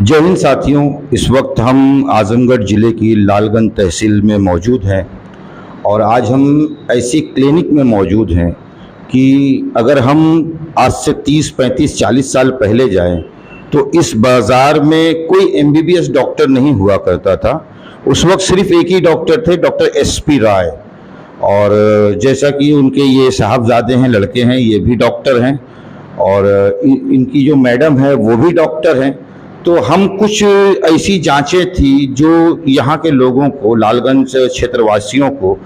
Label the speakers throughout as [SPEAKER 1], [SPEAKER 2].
[SPEAKER 1] जय हिंद साथियों, इस वक्त हम आजमगढ़ ज़िले की लालगंज तहसील में मौजूद हैं और आज हम ऐसी क्लिनिक में मौजूद हैं कि अगर हम आज से 30, 35, 40 साल पहले जाएं तो इस बाज़ार में कोई एमबीबीएस डॉक्टर नहीं हुआ करता था। उस वक्त सिर्फ एक ही डॉक्टर थे, डॉक्टर एसपी राय। और जैसा कि उनके ये साहबजादे हैं, लड़के हैं, ये भी डॉक्टर हैं और इनकी जो मैडम है वो भी डॉक्टर हैं। तो हम कुछ ऐसी जांचें थी जो यहाँ के लोगों को, लालगंज क्षेत्रवासियों को,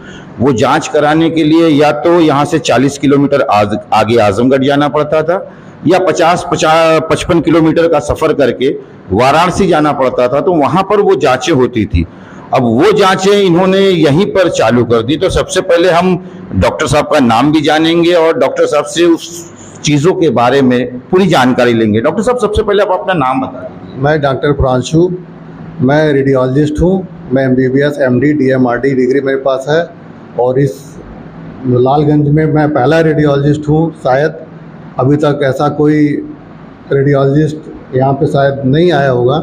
[SPEAKER 1] वो जांच कराने के लिए या तो यहाँ से 40 किलोमीटर आगे आजमगढ़ जाना पड़ता था या 50-55 किलोमीटर का सफ़र करके वाराणसी जाना पड़ता था। तो वहाँ पर वो जांचें होती थी। अब वो जांचें इन्होंने यहीं पर चालू कर दी। तो सबसे पहले हम डॉक्टर साहब का नाम भी जानेंगे और डॉक्टर साहब से उस चीज़ों के बारे में पूरी जानकारी लेंगे। डॉक्टर साहब, सबसे पहले आप अपना नाम बता दीजिए।
[SPEAKER 2] मैं डॉक्टर प्रांशु, मैं रेडियोलॉजिस्ट हूँ। मैं एमबीबीएस, एमडी, डीएमआरडी डिग्री मेरे पास है और इस लालगंज में मैं पहला रेडियोलॉजिस्ट हूँ। शायद अभी तक ऐसा कोई रेडियोलॉजिस्ट यहाँ पे शायद नहीं आया होगा।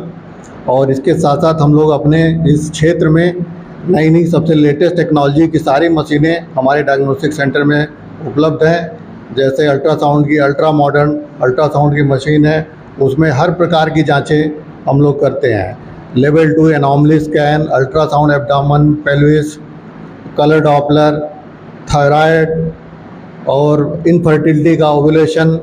[SPEAKER 2] और इसके साथ साथ हम लोग अपने इस क्षेत्र में नई नई सबसे लेटेस्ट टेक्नोलॉजी की सारी मशीनें हमारे डायग्नोस्टिक सेंटर में उपलब्ध हैं। जैसे अल्ट्रासाउंड की अल्ट्रा मॉडर्न अल्ट्रासाउंड की मशीन है, उसमें हर प्रकार की जांचें हम लोग करते हैं। Level 2 anomaly scan, ultrasound abdomen, pelvis, colour Doppler, thyroid और इनफर्टिलिटी का ओव्यूलेशन,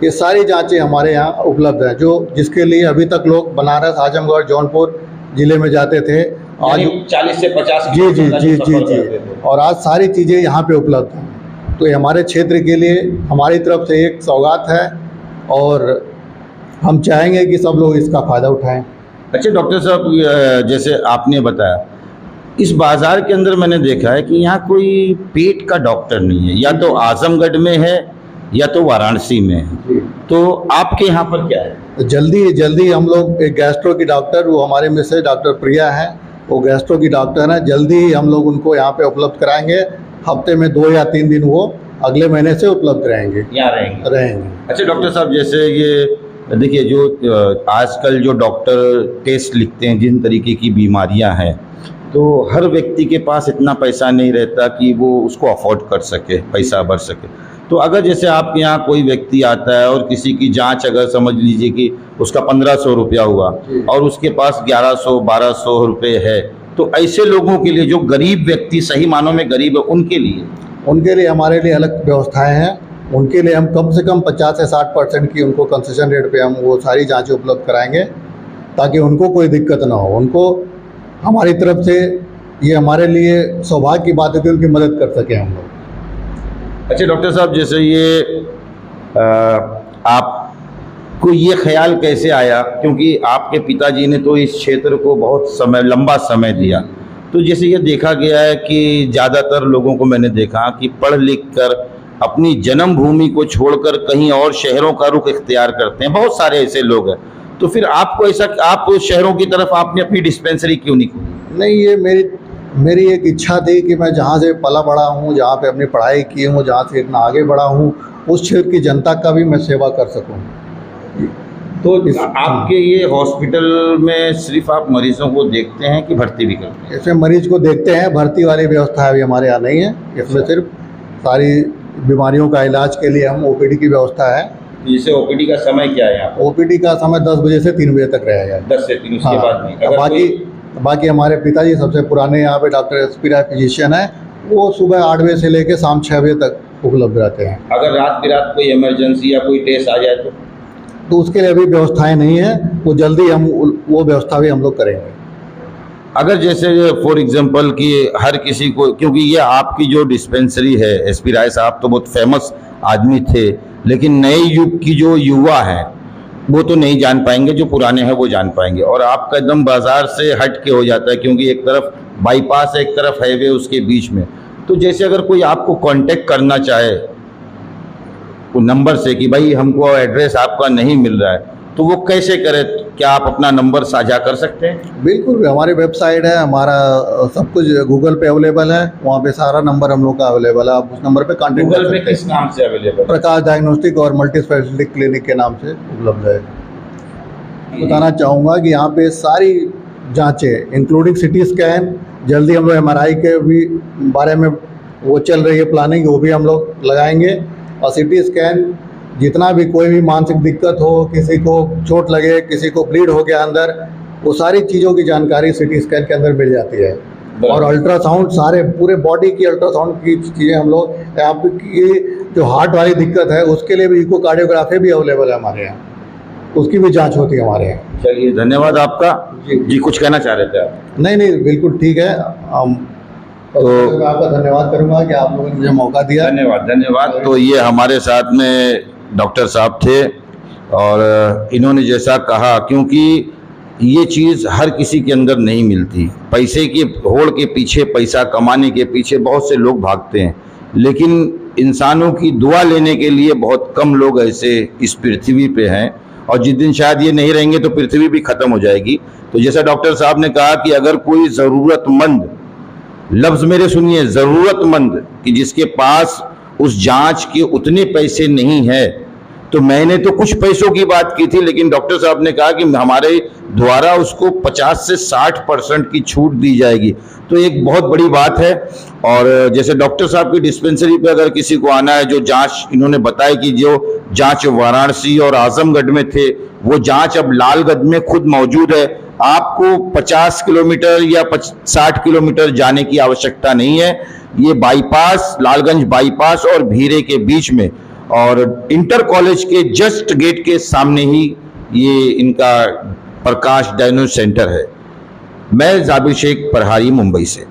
[SPEAKER 2] ये सारी जांचें हमारे यहाँ उपलब्ध हैं। जिसके लिए अभी तक लोग बनारस, आजमगढ़, जौनपुर ज़िले में जाते थे। आज
[SPEAKER 1] 40 से 50
[SPEAKER 2] जी। और आज सारी चीज़ें यहाँ पे उपलब्ध हैं। तो ये हमारे क्षेत्र के लिए हमारी तरफ से एक सौगात है और हम चाहेंगे कि सब लोग इसका फ़ायदा उठाएं।
[SPEAKER 1] अच्छा डॉक्टर साहब, जैसे आपने बताया, इस बाज़ार के अंदर मैंने देखा है कि यहाँ कोई पेट का डॉक्टर नहीं है। या तो आजमगढ़ में है या तो वाराणसी में है। तो आपके यहाँ पर क्या है?
[SPEAKER 2] जल्दी हम लोग एक गैस्ट्रो की डॉक्टर, वो हमारे में से डॉक्टर प्रिया हैं, वो गैस्ट्रो की डॉक्टर हैं। जल्दी ही हम लोग उनको यहाँ पे उपलब्ध कराएंगे। हफ्ते में 2 या 3 दिन वो अगले महीने से उपलब्ध रहेंगे,
[SPEAKER 1] यहाँ रहेंगे। अच्छा डॉक्टर साहब, जैसे ये देखिए, जो आजकल जो डॉक्टर टेस्ट लिखते हैं जिन तरीके की बीमारियां हैं, तो हर व्यक्ति के पास इतना पैसा नहीं रहता कि वो उसको अफोर्ड कर सके, पैसा भर सके। तो अगर जैसे आपके यहाँ कोई व्यक्ति आता है और किसी की जांच, अगर समझ लीजिए कि उसका 1500 रुपया हुआ और उसके पास 1100-1200 रुपये है, तो ऐसे लोगों के लिए, जो गरीब व्यक्ति, सही मानों में गरीब है, उनके लिए
[SPEAKER 2] हमारे लिए अलग व्यवस्थाएं हैं। उनके लिए हम कम से कम 50 से 60% की उनको कंसेशन रेट पे हम वो सारी जांचें उपलब्ध कराएंगे ताकि उनको कोई दिक्कत ना हो। उनको हमारी तरफ से ये हमारे लिए सौभाग्य की बात है कि उनकी मदद कर सकें हम लोग।
[SPEAKER 1] अच्छा डॉक्टर साहब, जैसे ये आपको ये ख्याल कैसे आया, क्योंकि आपके पिताजी ने तो इस क्षेत्र को बहुत लंबा समय दिया, तो जैसे ये देखा गया है कि ज़्यादातर लोगों को मैंने देखा कि पढ़ लिख कर अपनी जन्मभूमि को छोड़कर कहीं और शहरों का रुख इख्तियार करते हैं, बहुत सारे ऐसे लोग हैं। तो फिर आपको ऐसा, आप शहरों की तरफ आपने अपनी डिस्पेंसरी क्यों नहीं खोली?
[SPEAKER 2] नहीं, ये मेरी एक इच्छा थी कि मैं जहाँ से पला बड़ा हूँ, जहाँ पे अपनी पढ़ाई की हूँ, जहाँ से इतना आगे बढ़ा हूँ, उस क्षेत्र की जनता का भी मैं सेवा कर सकूँ।
[SPEAKER 1] तो आपके ये हॉस्पिटल में सिर्फ आप मरीजों को देखते हैं कि भर्ती भी करते हैं?
[SPEAKER 2] इसमें मरीज को देखते हैं, भर्ती वाली व्यवस्था अभी हमारे यहाँ नहीं है। इसमें सिर्फ सारी बीमारियों का इलाज के लिए हम ओपीडी की व्यवस्था है।
[SPEAKER 1] जैसे ओपीडी का समय क्या है यहाँ?
[SPEAKER 2] ओपीडी का समय 10 बजे से 3 बजे तक रहेगा।
[SPEAKER 1] 10 से 3, उसके बाद नहीं।
[SPEAKER 2] बाकी हमारे पिताजी सबसे पुराने यहाँ पे डॉक्टर एसपी राय फिजिशियन है, वो सुबह 8 बजे से लेकर शाम 6 बजे तक उपलब्ध रहते हैं।
[SPEAKER 1] अगर रात बिरात कोई इमरजेंसी या कोई टेस्ट आ जाए
[SPEAKER 2] तो उसके लिए अभी व्यवस्थाएं नहीं है, वो जल्दी हम वो व्यवस्था भी हम लोग करेंगे।
[SPEAKER 1] अगर जैसे फॉर एग्जांपल कि हर किसी को, क्योंकि ये आपकी जो डिस्पेंसरी है, एसपी राय साहब तो बहुत फेमस आदमी थे, लेकिन नए युग की जो युवा है वो तो नहीं जान पाएंगे, जो पुराने हैं वो जान पाएंगे। और आपका एकदम बाजार से हट के हो जाता है, क्योंकि एक तरफ बाईपास है, एक तरफ हाईवे, उसके बीच में। तो जैसे अगर कोई आपको कांटेक्ट करना चाहे वो नंबर से कि भाई हमको एड्रेस आपका नहीं मिल रहा है, तो वो कैसे करे? क्या आप अपना नंबर साझा कर सकते हैं?
[SPEAKER 2] बिल्कुल, हमारी वेबसाइट है, हमारा सब कुछ गूगल पे अवेलेबल है, वहाँ पे सारा नंबर हम लोग का अवेलेबल है। आप उस नंबर पे कांटेक्ट कर सकते हैं।
[SPEAKER 1] गूगल पे किस नाम से अवेलेबल?
[SPEAKER 2] प्रकाश डायग्नोस्टिक और मल्टी स्पेशलिटी क्लिनिक के नाम से उपलब्ध है। बताना चाहूँगा कि यहाँ पे सारी जांचें इंक्लूडिंग सिटी स्कैन, जल्दी हम लोग एमआरआई के भी बारे में वो चल रही है प्लानिंग, वो भी हम लोग लगाएंगे। और सिटी स्कैन जितना भी कोई भी मानसिक दिक्कत हो, किसी को चोट लगे, किसी को ब्लीड हो गया अंदर, वो सारी चीज़ों की जानकारी सिटी स्कैन के अंदर मिल जाती है। और अल्ट्रासाउंड, सारे पूरे बॉडी की अल्ट्रासाउंड की चीज़ें हम लोग, आपकी जो हार्ट वाली दिक्कत है उसके लिए भी इकोकार्डियोग्राफी भी अवेलेबल है हमारे यहाँ, उसकी भी जांच होती है हमारे यहाँ।
[SPEAKER 1] चलिए, धन्यवाद आपका। जी, कुछ कहना चाह रहे थे आप?
[SPEAKER 2] नहीं, बिल्कुल ठीक है। तो मैं आपका धन्यवाद करूँगा कि आप लोगों ने मुझे मौका दिया।
[SPEAKER 1] धन्यवाद। तो ये हमारे साथ में डॉक्टर साहब थे और इन्होंने जैसा कहा, क्योंकि ये चीज़ हर किसी के अंदर नहीं मिलती। पैसे की होड़ के पीछे, पैसा कमाने के पीछे बहुत से लोग भागते हैं, लेकिन इंसानों की दुआ लेने के लिए बहुत कम लोग ऐसे इस पृथ्वी पे हैं। और जिस दिन शायद ये नहीं रहेंगे तो पृथ्वी भी ख़त्म हो जाएगी। तो जैसा डॉक्टर साहब ने कहा कि अगर कोई ज़रूरतमंद, लफ्ज़ मेरे सुनिए, ज़रूरतमंद, कि जिसके पास उस जांच के उतने पैसे नहीं है, तो मैंने तो कुछ पैसों की बात की थी, लेकिन डॉक्टर साहब ने कहा कि हमारे द्वारा उसको 50 से 60% की छूट दी जाएगी। तो एक बहुत बड़ी बात है। और जैसे डॉक्टर साहब की डिस्पेंसरी पे अगर किसी को आना है, जो जांच इन्होंने बताया कि जो जांच वाराणसी और आजमगढ़ में थे, वो जांच अब लालगंज में खुद मौजूद है। आपको 50 किलोमीटर या 60 किलोमीटर जाने की आवश्यकता नहीं है। ये बाईपास, लालगंज बाईपास और भीरे के बीच में, और इंटर कॉलेज के जस्ट गेट के सामने ही ये इनका प्रकाश डायग्नोस्टिक सेंटर है। मैं जाबिर शेख, प्रहारी, मुंबई से।